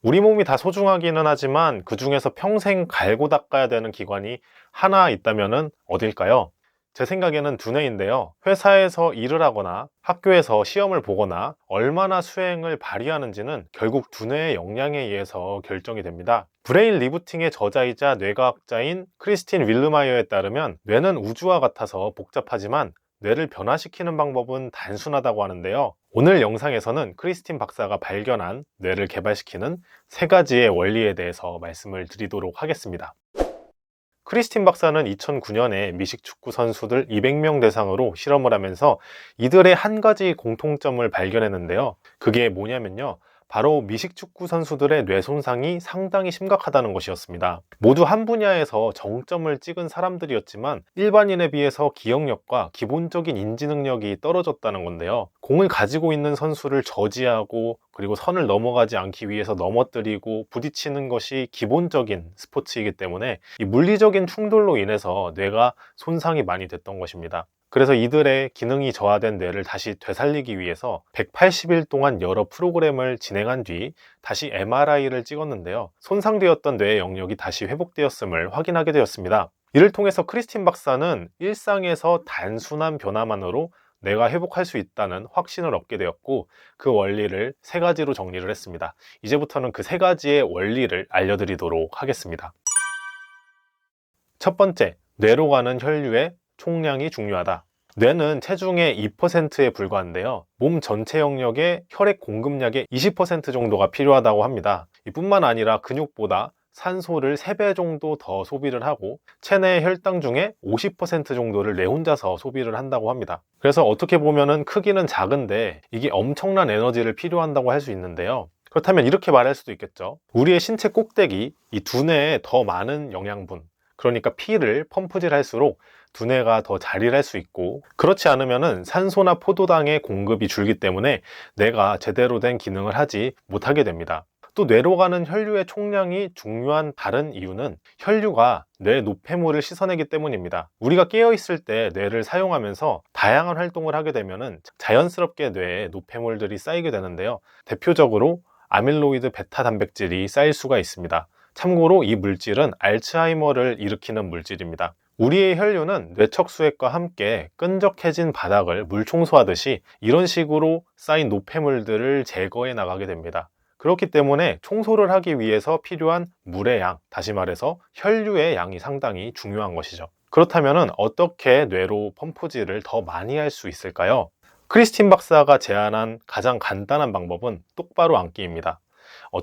우리 몸이 다 소중하기는 하지만 그 중에서 평생 갈고 닦아야 되는 기관이 하나 있다면은 어딜까요? 제 생각에는 두뇌인데요. 회사에서 일을 하거나 학교에서 시험을 보거나 얼마나 수행을 발휘하는지는 결국 두뇌의 역량에 의해서 결정이 됩니다. 브레인 리부팅의 저자이자 뇌과학자인 크리스틴 윌르마이어에 따르면 뇌는 우주와 같아서 복잡하지만 뇌를 변화시키는 방법은 단순하다고 하는데요. 오늘 영상에서는 크리스틴 박사가 발견한 뇌를 개발시키는 세 가지의 원리에 대해서 말씀을 드리도록 하겠습니다. 크리스틴 박사는 2009년에 미식 축구 선수들 200명 대상으로 실험을 하면서 이들의 한 가지 공통점을 발견했는데요. 그게 뭐냐면요. 바로 미식 축구 선수들의 뇌 손상이 상당히 심각하다는 것이었습니다. 모두 한 분야에서 정점을 찍은 사람들이었지만 일반인에 비해서 기억력과 기본적인 인지 능력이 떨어졌다는 건데요. 공을 가지고 있는 선수를 저지하고 그리고 선을 넘어가지 않기 위해서 넘어뜨리고 부딪히는 것이 기본적인 스포츠이기 때문에 이 물리적인 충돌로 인해서 뇌가 손상이 많이 됐던 것입니다. 그래서 이들의 기능이 저하된 뇌를 다시 되살리기 위해서 180일 동안 여러 프로그램을 진행한 뒤 다시 MRI를 찍었는데요. 손상되었던 뇌의 영역이 다시 회복되었음을 확인하게 되었습니다. 이를 통해서 크리스틴 박사는 일상에서 단순한 변화만으로 뇌가 회복할 수 있다는 확신을 얻게 되었고 그 원리를 세 가지로 정리를 했습니다. 이제부터는 그 세 가지의 원리를 알려드리도록 하겠습니다. 첫 번째, 뇌로 가는 혈류의 총량이 중요하다. 뇌는 체중의 2%에 불과한데요. 몸 전체 영역의 혈액 공급량의 20% 정도가 필요하다고 합니다. 이뿐만 아니라 근육보다 산소를 3배 정도 더 소비를 하고 체내 혈당 중에 50% 정도를 뇌 혼자서 소비를 한다고 합니다. 그래서 어떻게 보면은 크기는 작은데 이게 엄청난 에너지를 필요한다고 할 수 있는데요. 그렇다면 이렇게 말할 수도 있겠죠. 우리의 신체 꼭대기, 이 두뇌에 더 많은 영양분, 그러니까 피를 펌프질 할수록 두뇌가 더 잘 일할 수 있고 그렇지 않으면은 산소나 포도당의 공급이 줄기 때문에 뇌가 제대로 된 기능을 하지 못하게 됩니다. 또 뇌로 가는 혈류의 총량이 중요한 다른 이유는 혈류가 뇌 노폐물을 씻어내기 때문입니다. 우리가 깨어있을 때 뇌를 사용하면서 다양한 활동을 하게 되면은 자연스럽게 뇌에 노폐물들이 쌓이게 되는데요. 대표적으로 아밀로이드 베타 단백질이 쌓일 수가 있습니다. 참고로 이 물질은 알츠하이머를 일으키는 물질입니다. 우리의 혈류는 뇌척수액과 함께 끈적해진 바닥을 물 청소하듯이 이런 식으로 쌓인 노폐물들을 제거해 나가게 됩니다. 그렇기 때문에 청소를 하기 위해서 필요한 물의 양, 다시 말해서 혈류의 양이 상당히 중요한 것이죠. 그렇다면 어떻게 뇌로 펌프질을 더 많이 할 수 있을까요? 크리스틴 박사가 제안한 가장 간단한 방법은 똑바로 앉기입니다.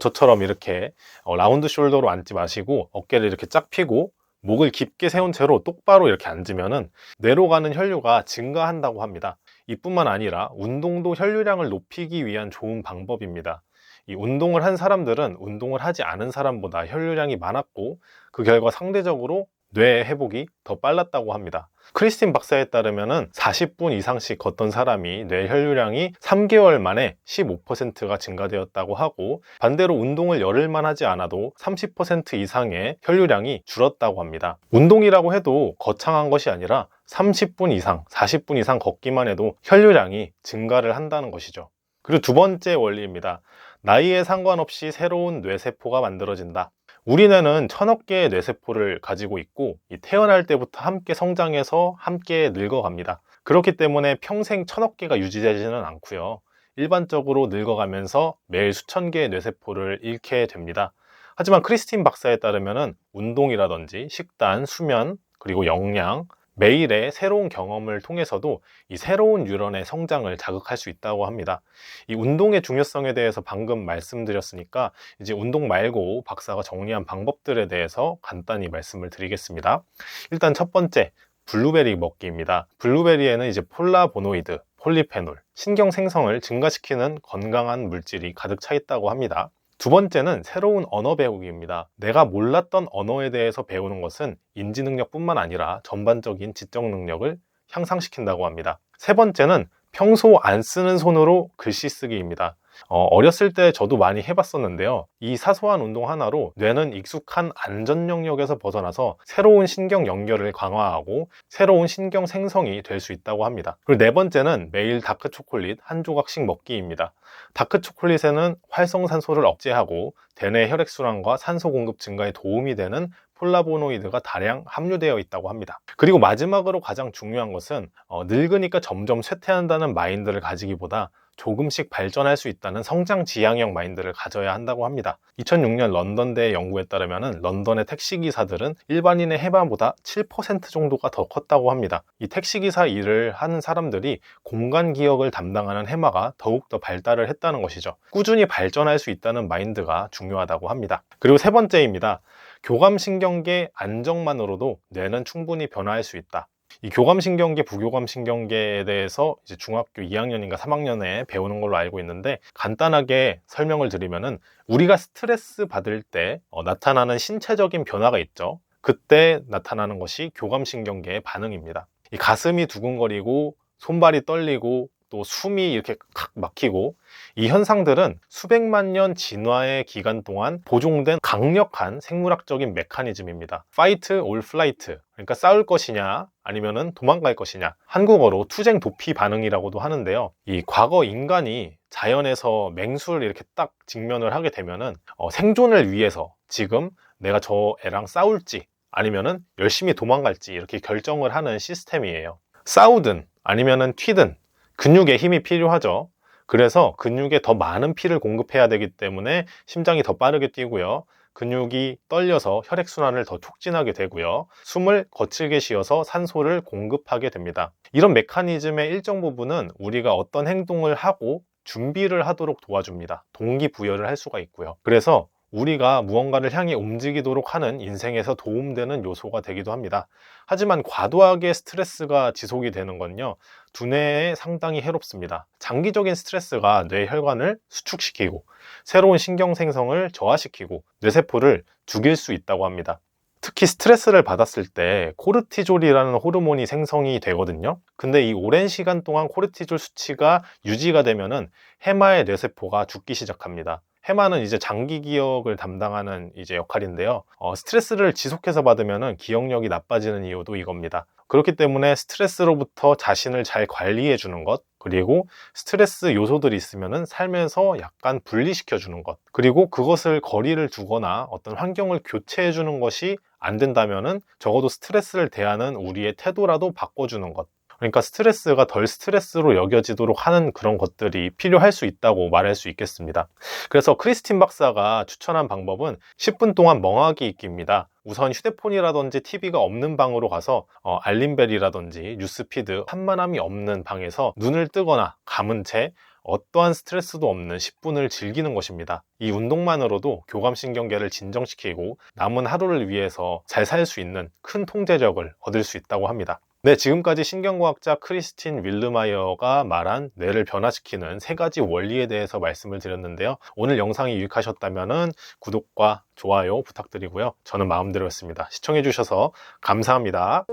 저처럼 이렇게 라운드 숄더로 앉지 마시고 어깨를 이렇게 쫙 펴고 목을 깊게 세운 채로 똑바로 이렇게 앉으면은 뇌로 가는 혈류가 증가한다고 합니다. 이뿐만 아니라 운동도 혈류량을 높이기 위한 좋은 방법입니다. 이 운동을 한 사람들은 운동을 하지 않은 사람보다 혈류량이 많았고 그 결과 상대적으로 뇌 회복이 더 빨랐다고 합니다. 크리스틴 박사에 따르면 40분 이상씩 걷던 사람이 뇌 혈류량이 3개월 만에 15%가 증가되었다고 하고 반대로 운동을 열흘만 하지 않아도 30% 이상의 혈류량이 줄었다고 합니다. 운동이라고 해도 거창한 것이 아니라 30분 이상, 40분 이상 걷기만 해도 혈류량이 증가를 한다는 것이죠. 그리고 두 번째 원리입니다. 나이에 상관없이 새로운 뇌세포가 만들어진다. 우리 뇌는 1000억 개의 뇌세포를 가지고 있고 태어날 때부터 함께 성장해서 함께 늙어갑니다. 그렇기 때문에 평생 1000억 개가 유지되지는 않고요. 일반적으로 늙어가면서 매일 수천 개의 뇌세포를 잃게 됩니다. 하지만 크리스틴 박사에 따르면 운동이라든지 식단, 수면, 그리고 영양, 매일의 새로운 경험을 통해서도 이 새로운 뉴런의 성장을 자극할 수 있다고 합니다. 이 운동의 중요성에 대해서 방금 말씀드렸으니까 이제 운동 말고 박사가 정리한 방법들에 대해서 간단히 말씀을 드리겠습니다. 일단 첫 번째, 블루베리 먹기입니다. 블루베리에는 이제 폴라보노이드, 폴리페놀, 신경 생성을 증가시키는 건강한 물질이 가득 차 있다고 합니다. 두 번째는 새로운 언어 배우기입니다. 내가 몰랐던 언어에 대해서 배우는 것은 인지 능력뿐만 아니라 전반적인 지적 능력을 향상시킨다고 합니다. 세 번째는 평소 안 쓰는 손으로 글씨 쓰기입니다. 어렸을 때 저도 많이 해봤었는데요. 이 사소한 운동 하나로 뇌는 익숙한 안전 영역에서 벗어나서 새로운 신경 연결을 강화하고 새로운 신경 생성이 될 수 있다고 합니다. 그리고 네 번째는 매일 다크 초콜릿 한 조각씩 먹기입니다. 다크 초콜릿에는 활성산소를 억제하고 대뇌 혈액순환과 산소 공급 증가에 도움이 되는 폴라보노이드가 다량 함유되어 있다고 합니다. 그리고 마지막으로 가장 중요한 것은 늙으니까 점점 쇠퇴한다는 마인드를 가지기보다 조금씩 발전할 수 있다는 성장 지향형 마인드를 가져야 한다고 합니다. 2006년 런던대 연구에 따르면 런던의 택시기사들은 일반인의 해마보다 7% 정도가 더 컸다고 합니다. 이 택시기사 일을 하는 사람들이 공간 기억을 담당하는 해마가 더욱더 발달을 했다는 것이죠. 꾸준히 발전할 수 있다는 마인드가 중요하다고 합니다. 그리고 세 번째입니다. 교감신경계 안정만으로도 뇌는 충분히 변화할 수 있다. 이 교감신경계, 부교감신경계에 대해서 이제 중학교 2학년인가 3학년에 배우는 걸로 알고 있는데, 간단하게 설명을 드리면은 우리가 스트레스 받을 때 나타나는 신체적인 변화가 있죠. 그때 나타나는 것이 교감신경계의 반응입니다. 이 가슴이 두근거리고 손발이 떨리고 또 숨이 이렇게 칵 막히고, 이 현상들은 수백만 년 진화의 기간 동안 보존된 강력한 생물학적인 메커니즘입니다. Fight or flight, 그러니까 싸울 것이냐 아니면은 도망갈 것이냐, 한국어로 투쟁 도피 반응이라고도 하는데요. 이 과거 인간이 자연에서 맹수를 이렇게 딱 직면을 하게 되면은 생존을 위해서 지금 내가 저 애랑 싸울지 아니면은 열심히 도망갈지 이렇게 결정을 하는 시스템이에요. 싸우든 아니면은 튀든 근육에 힘이 필요하죠. 그래서 근육에 더 많은 피를 공급해야 되기 때문에 심장이 더 빠르게 뛰고요. 근육이 떨려서 혈액순환을 더 촉진하게 되고요. 숨을 거칠게 쉬어서 산소를 공급하게 됩니다. 이런 메커니즘의 일정 부분은 우리가 어떤 행동을 하고 준비를 하도록 도와줍니다. 동기부여를 할 수가 있고요. 그래서 우리가 무언가를 향해 움직이도록 하는 인생에서 도움되는 요소가 되기도 합니다. 하지만 과도하게 스트레스가 지속이 되는 건요, 두뇌에 상당히 해롭습니다. 장기적인 스트레스가 뇌 혈관을 수축시키고 새로운 신경 생성을 저하시키고 뇌세포를 죽일 수 있다고 합니다. 특히 스트레스를 받았을 때 코르티졸이라는 호르몬이 생성이 되거든요. 근데 이 오랜 시간 동안 코르티졸 수치가 유지가 되면은 해마의 뇌세포가 죽기 시작합니다. 해마는 이제 장기 기억을 담당하는 이제 역할인데요. 스트레스를 지속해서 받으면은 기억력이 나빠지는 이유도 이겁니다. 그렇기 때문에 스트레스로부터 자신을 잘 관리해 주는 것, 그리고 스트레스 요소들이 있으면은 삶에서 약간 분리시켜 주는 것, 그리고 그것을 거리를 두거나 어떤 환경을 교체해 주는 것이 안 된다면은 적어도 스트레스를 대하는 우리의 태도라도 바꿔주는 것, 그러니까 스트레스가 덜 스트레스로 여겨지도록 하는 그런 것들이 필요할 수 있다고 말할 수 있겠습니다. 그래서 크리스틴 박사가 추천한 방법은 10분 동안 멍하기 읽기입니다. 우선 휴대폰이라든지 TV가 없는 방으로 가서 알림벨이라든지 뉴스피드, 산만함이 없는 방에서 눈을 뜨거나 감은 채 어떠한 스트레스도 없는 10분을 즐기는 것입니다. 이 운동만으로도 교감신경계를 진정시키고 남은 하루를 위해서 잘 살 수 있는 큰 통제력을 얻을 수 있다고 합니다. 네, 지금까지 신경과학자 크리스틴 윌르마이어가 말한 뇌를 변화시키는 3가지 원리에 대해서 말씀을 드렸는데요. 오늘 영상이 유익하셨다면 구독과 좋아요 부탁드리고요. 저는 마음대로였습니다. 시청해주셔서 감사합니다.